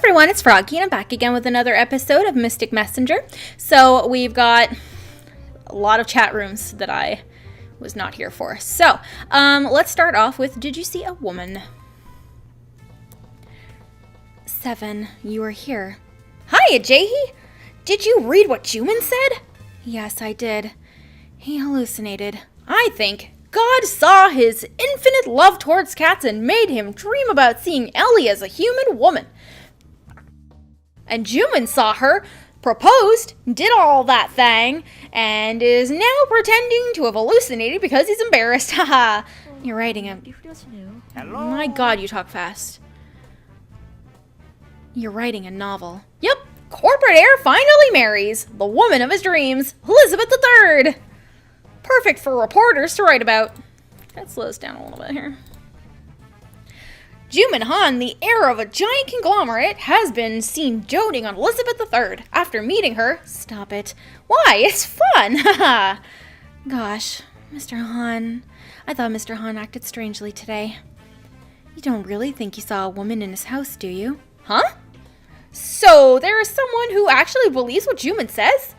Everyone, it's Froggy, and I'm back again with another episode of Mystic Messenger. So we've got a lot of chat rooms that I was not here for. So let's start off with, did you see a woman? 7, you are here. Hiya, Jahi! Did you read what Jumin said? Yes, I did. He hallucinated. I think God saw his infinite love towards cats and made him dream about seeing Ellie as a human woman. And Jumin saw her, proposed, did all that thing, and is now pretending to have hallucinated because he's embarrassed. Haha. You're writing a... Hello? My God, you talk fast. You're writing a novel. Yep. Corporate heir finally marries the woman of his dreams, Elizabeth III. Perfect for reporters to write about. That slows down a little bit here. Jumin Han, the heir of a giant conglomerate, has been seen doting on Elizabeth III. After meeting her, stop it. Why? It's fun! Haha. Gosh, Mr. Han. I thought Mr. Han acted strangely today. You don't really think you saw a woman in his house, do you? Huh? So there is someone who actually believes what Jumin says?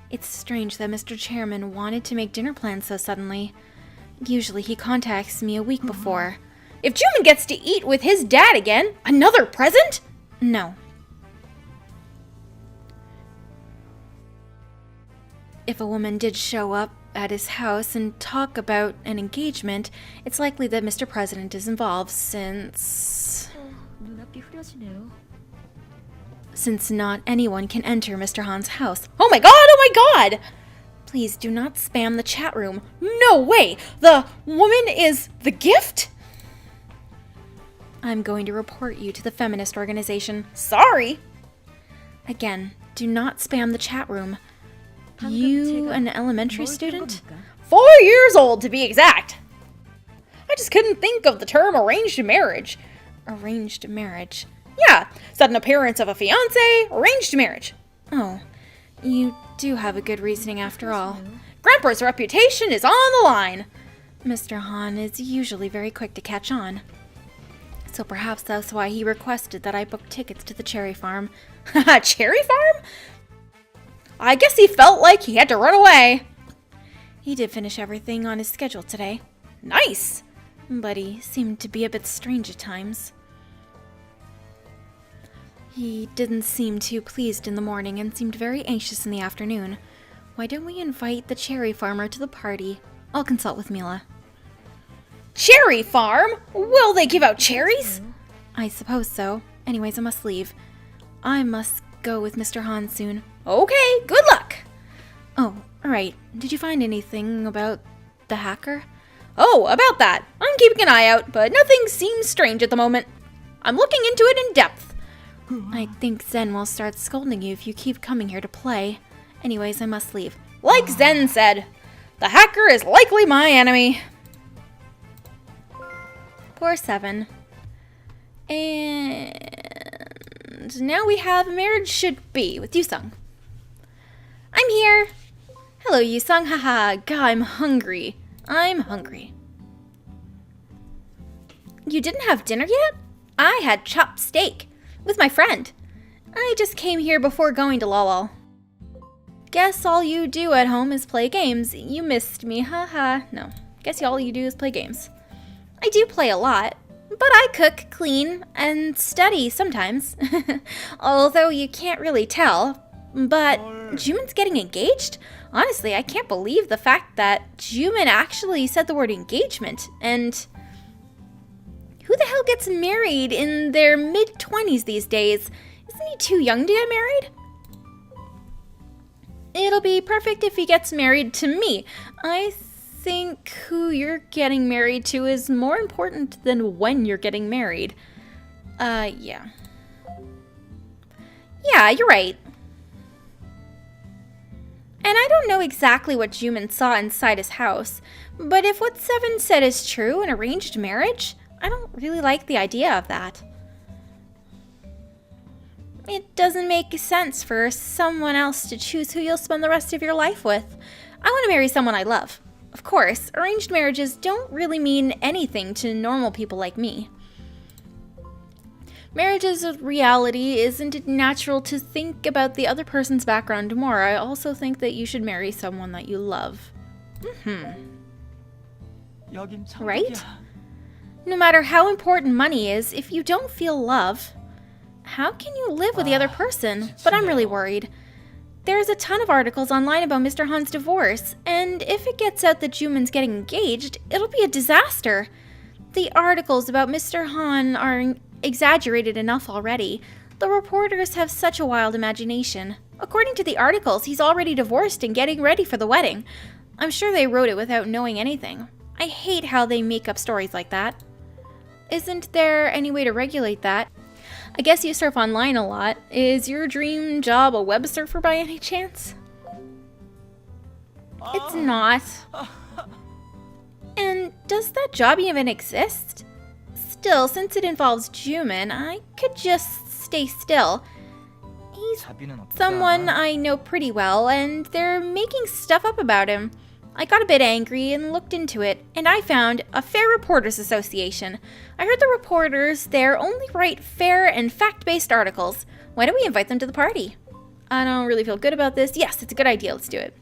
It's strange that Mr. Chairman wanted to make dinner plans so suddenly. Usually he contacts me a week before. If Jumin gets to eat with his dad again, another present? No. If a woman did show up at his house and talk about an engagement, it's likely that Mr. President is involved since not anyone can enter Mr. Han's house. Oh my god, oh my god! Please do not spam the chat room. No way! The woman is the gift? I'm going to report you to the feminist organization. Sorry! Again, do not spam the chat room. You an elementary student? 4 years old, to be exact. I just couldn't think of the term arranged marriage. Arranged marriage. Yeah, sudden appearance of a fiancé, arranged marriage. Oh, you do have a good reasoning after all. Grandpa's reputation is on the line. Mr. Han is usually very quick to catch on. So perhaps that's why he requested that I book tickets to the cherry farm. Haha, cherry farm? I guess he felt like he had to run away. He did finish everything on his schedule today. Nice! But he seemed to be a bit strange at times. He didn't seem too pleased in the morning and seemed very anxious in the afternoon. Why don't we invite the cherry farmer to the party? I'll consult with Mila. Cherry farm? Will they give out cherries? I suppose so. Anyways, I must leave. I must go with Mr. Han soon. Okay, good luck! Oh, alright. Did you find anything about the hacker? Oh, about that. I'm keeping an eye out, but nothing seems strange at the moment. I'm looking into it in depth. I think Zen will start scolding you if you keep coming here to play. Anyways, I must leave. Like Zen said, the hacker is likely my enemy. Poor 7. And now we have Marriage Should Be with Yusung. I'm here. Hello, Yusung. Haha. God, I'm hungry. I'm hungry. You didn't have dinner yet? I had chopped steak with my friend. I just came here before going to Lolol. Guess all you do at home is play games. You missed me. Haha. No. Guess all you do is play games. I do play a lot, but I cook, clean, and study sometimes. Although you can't really tell. But Jumin's getting engaged? Honestly, I can't believe the fact that Jumin actually said the word engagement. And who the hell gets married in their mid-20s these days? Isn't he too young to get married? It'll be perfect if he gets married to me. I think who you're getting married to is more important than when you're getting married. Yeah. Yeah, you're right. And I don't know exactly what Jumin saw inside his house, but if what 7 said is true, an arranged marriage, I don't really like the idea of that. It doesn't make sense for someone else to choose who you'll spend the rest of your life with. I want to marry someone I love. Of course, arranged marriages don't really mean anything to normal people like me. Marriage is a reality. Isn't it natural to think about the other person's background more? I also think that you should marry someone that you love. Right? No matter how important money is, if you don't feel love, how can you live with the other person? But I'm really worried. There's a ton of articles online about Mr. Han's divorce, and if it gets out that Jumin's getting engaged, it'll be a disaster. The articles about Mr. Han are exaggerated enough already. The reporters have such a wild imagination. According to the articles, he's already divorced and getting ready for the wedding. I'm sure they wrote it without knowing anything. I hate how they make up stories like that. Isn't there any way to regulate that? I guess you surf online a lot. Is your dream job a web surfer by any chance? It's not. And does that job even exist? Still, since it involves Jumin, I could just stay still. He's someone I know pretty well, and they're making stuff up about him. I got a bit angry and looked into it, and I found a Fair Reporters Association. I heard the reporters there only write fair and fact-based articles. Why don't we invite them to the party? I don't really feel good about this. Yes, it's a good idea. Let's do it.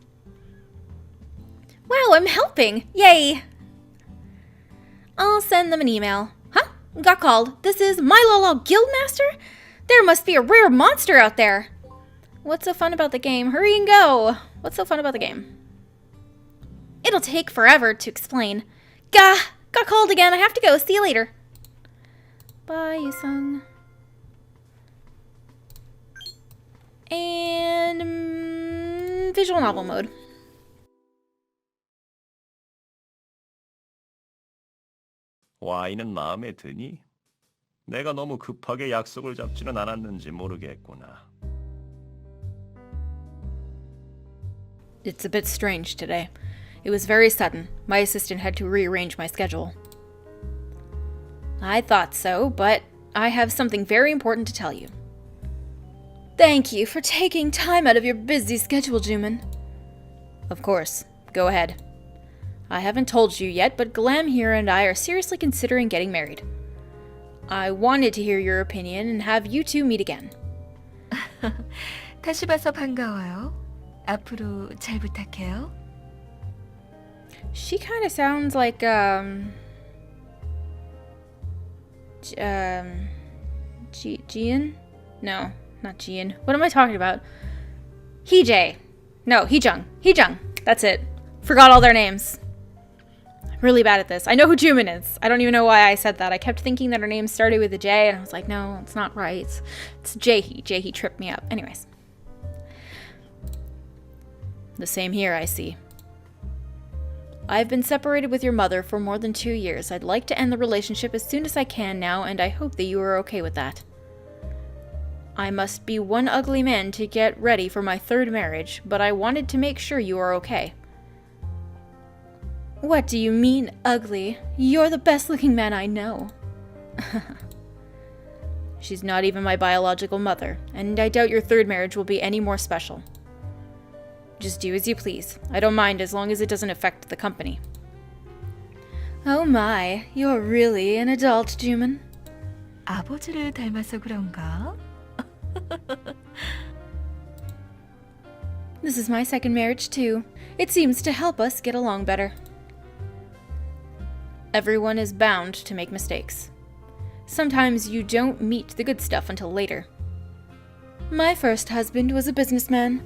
Wow, I'm helping! Yay! I'll send them an email. Huh? Got called. This is my Lolo Guildmaster? There must be a rare monster out there. What's so fun about the game? Hurry and go! What's so fun about the game? It'll take forever to explain. Gah! Got called again. I have to go. See you later. Bye, Yusung. And visual novel mode. 와인은 마음에 드니? 내가 너무 급하게 약속을 잡지는 않았는지 모르겠구나. It's a bit strange today. It was very sudden. My assistant had to rearrange my schedule. I thought so, but I have something very important to tell you. Thank you for taking time out of your busy schedule, Jumin. Of course. Go ahead. I haven't told you yet, but Glam here and I are seriously considering getting married. I wanted to hear your opinion and have you two meet again. 다시 봐서 반가워요. 앞으로 잘 부탁해요. She kind of sounds like, Jian? No, not Jian. What am I talking about? Heejae. No, Heejung. Heejung. That's it. Forgot all their names. I'm really bad at this. I know who Jumin is. I don't even know why I said that. I kept thinking that her name started with a J, and I was like, no, it's not right. It's Jaehee. Jaehee tripped me up. Anyways. The same here, I see. I've been separated with your mother for more than 2 years. I'd like to end the relationship as soon as I can now, and I hope that you are okay with that. I must be one ugly man to get ready for my third marriage, but I wanted to make sure you are okay. What do you mean, ugly? You're the best-looking man I know. She's not even my biological mother, and I doubt your third marriage will be any more special. Just do as you please. I don't mind as long as it doesn't affect the company. Oh my, you're really an adult, Jumin. 아버지를 닮아서 그런가? This is my second marriage too. It seems to help us get along better. Everyone is bound to make mistakes. Sometimes you don't meet the good stuff until later. My first husband was a businessman.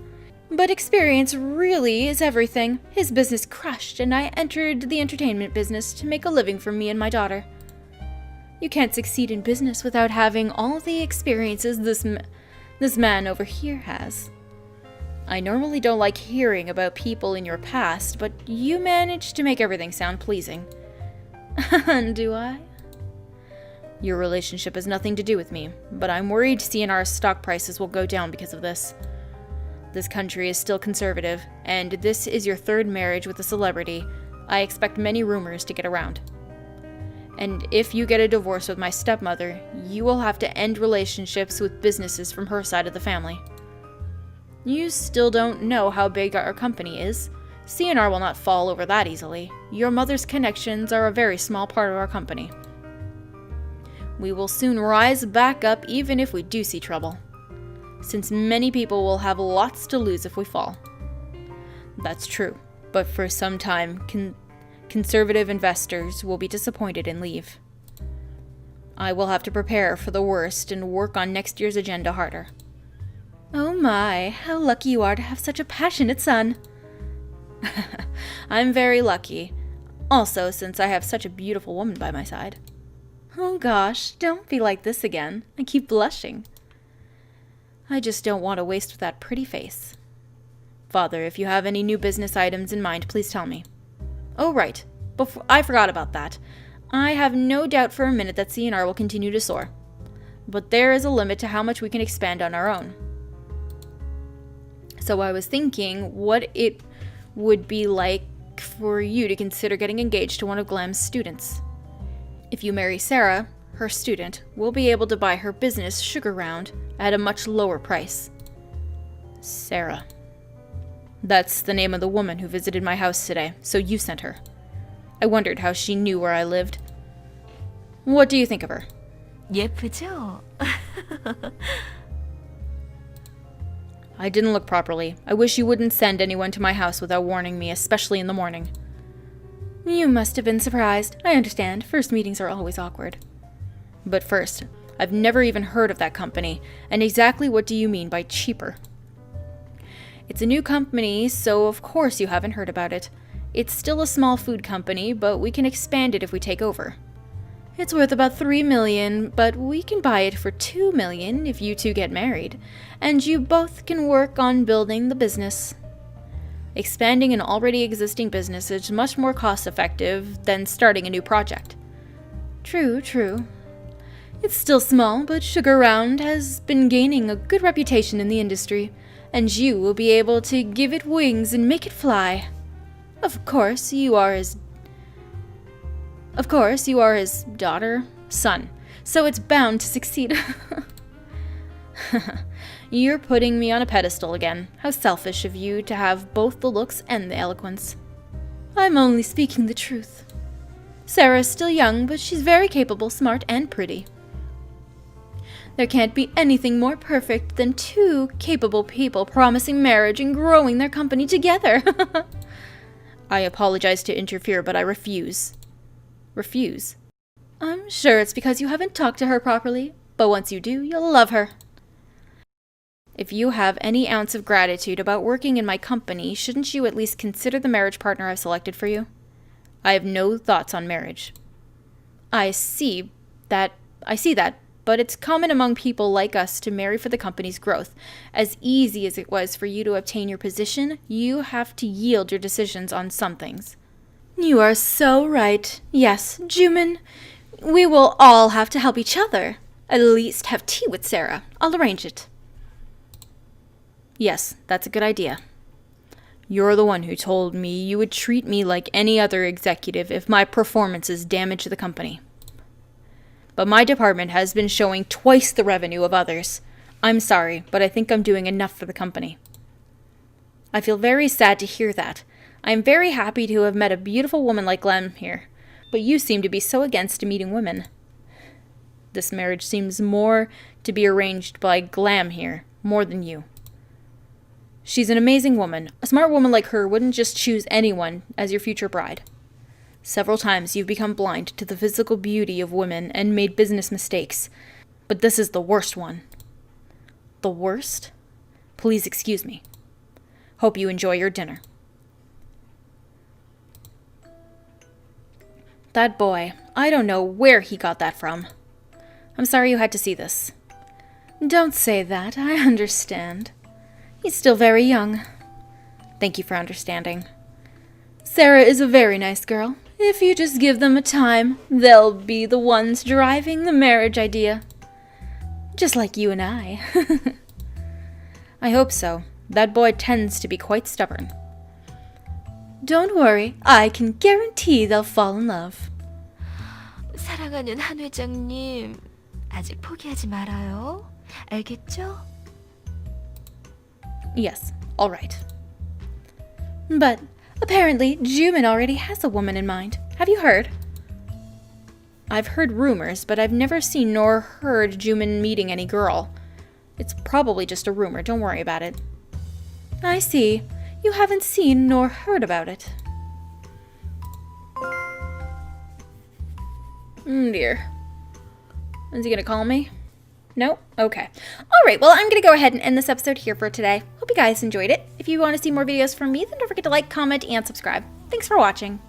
But experience really is everything. His business crushed, and I entered the entertainment business to make a living for me and my daughter. You can't succeed in business without having all the experiences this man over here has. I normally don't like hearing about people in your past, but you managed to make everything sound pleasing. Do I? Your relationship has nothing to do with me, but I'm worried CNR's stock prices will go down because of this. This country is still conservative, and this is your third marriage with a celebrity. I expect many rumors to get around. And if you get a divorce with my stepmother, you will have to end relationships with businesses from her side of the family. You still don't know how big our company is. CNR will not fall over that easily. Your mother's connections are a very small part of our company. We will soon rise back up even if we do see trouble, since many people will have lots to lose if we fall. That's true, but for some time, conservative investors will be disappointed and leave. I will have to prepare for the worst and work on next year's agenda harder. Oh my, how lucky you are to have such a passionate son. I'm very lucky. Also, since I have such a beautiful woman by my side. Oh gosh, don't be like this again. I keep blushing. I just don't want to waste that pretty face. Father, if you have any new business items in mind, please tell me. Oh right, I forgot about that. I have no doubt for a minute that C&R will continue to soar. But there is a limit to how much we can expand on our own. So I was thinking what it would be like for you to consider getting engaged to one of Glam's students. If you marry Sarah, her student, we'll be able to buy her business Sugar Round at a much lower price. Sarah. That's the name of the woman who visited my house today, so you sent her. I wondered how she knew where I lived. What do you think of her? 예쁘죠? I didn't look properly. I wish you wouldn't send anyone to my house without warning me, especially in the morning. You must have been surprised. I understand. First meetings are always awkward. But first, I've never even heard of that company, and exactly what do you mean by cheaper? It's a new company, so of course you haven't heard about it. It's still a small food company, but we can expand it if we take over. It's worth about 3 million, but we can buy it for 2 million if you two get married, and you both can work on building the business. Expanding an already existing business is much more cost-effective than starting a new project. True, true. It's still small, but Sugar Round has been gaining a good reputation in the industry, and you will be able to give it wings and make it fly. Of course, you are his son, so it's bound to succeed. You're putting me on a pedestal again. How selfish of you to have both the looks and the eloquence. I'm only speaking the truth. Sarah's still young, but she's very capable, smart, and pretty. There can't be anything more perfect than two capable people promising marriage and growing their company together. I apologize to interfere, but I refuse. Refuse? I'm sure it's because you haven't talked to her properly, but once you do, you'll love her. If you have any ounce of gratitude about working in my company, shouldn't you at least consider the marriage partner I've selected for you? I have no thoughts on marriage. I see that, but it's common among people like us to marry for the company's growth. As easy as it was for you to obtain your position, you have to yield your decisions on some things. You are so right. Yes, Jumin, we will all have to help each other. At least have tea with Sarah. I'll arrange it. Yes, that's a good idea. You're the one who told me you would treat me like any other executive if my performances damage the company. But my department has been showing twice the revenue of others. I'm sorry, but I think I'm doing enough for the company. I feel very sad to hear that. I am very happy to have met a beautiful woman like Glam here, but you seem to be so against meeting women. This marriage seems more to be arranged by Glam here, more than you. She's an amazing woman. A smart woman like her wouldn't just choose anyone as your future bride. Several times you've become blind to the physical beauty of women and made business mistakes, but this is the worst one. The worst? Please excuse me. Hope you enjoy your dinner. That boy, I don't know where he got that from. I'm sorry you had to see this. Don't say that, I understand. He's still very young. Thank you for understanding. Sarah is a very nice girl. If you just give them a time, they'll be the ones driving the marriage idea. Just like you and I. I hope so. That boy tends to be quite stubborn. Don't worry, I can guarantee they'll fall in love. 사랑하는 한 회장님, 아직 포기하지 말아요. 알겠죠? Yes, all right. But apparently Jumin already has a woman in mind. Have you heard? I've heard rumors, but I've never seen nor heard Jumin meeting any girl. It's probably just a rumor, don't worry about it. I see. You haven't seen nor heard about it. Dear. Is he gonna call me? No? Okay. Alright, well, I'm gonna go ahead and end this episode here for today. Hope you guys enjoyed it. If you want to see more videos from me, then don't forget to like, comment, and subscribe. Thanks for watching.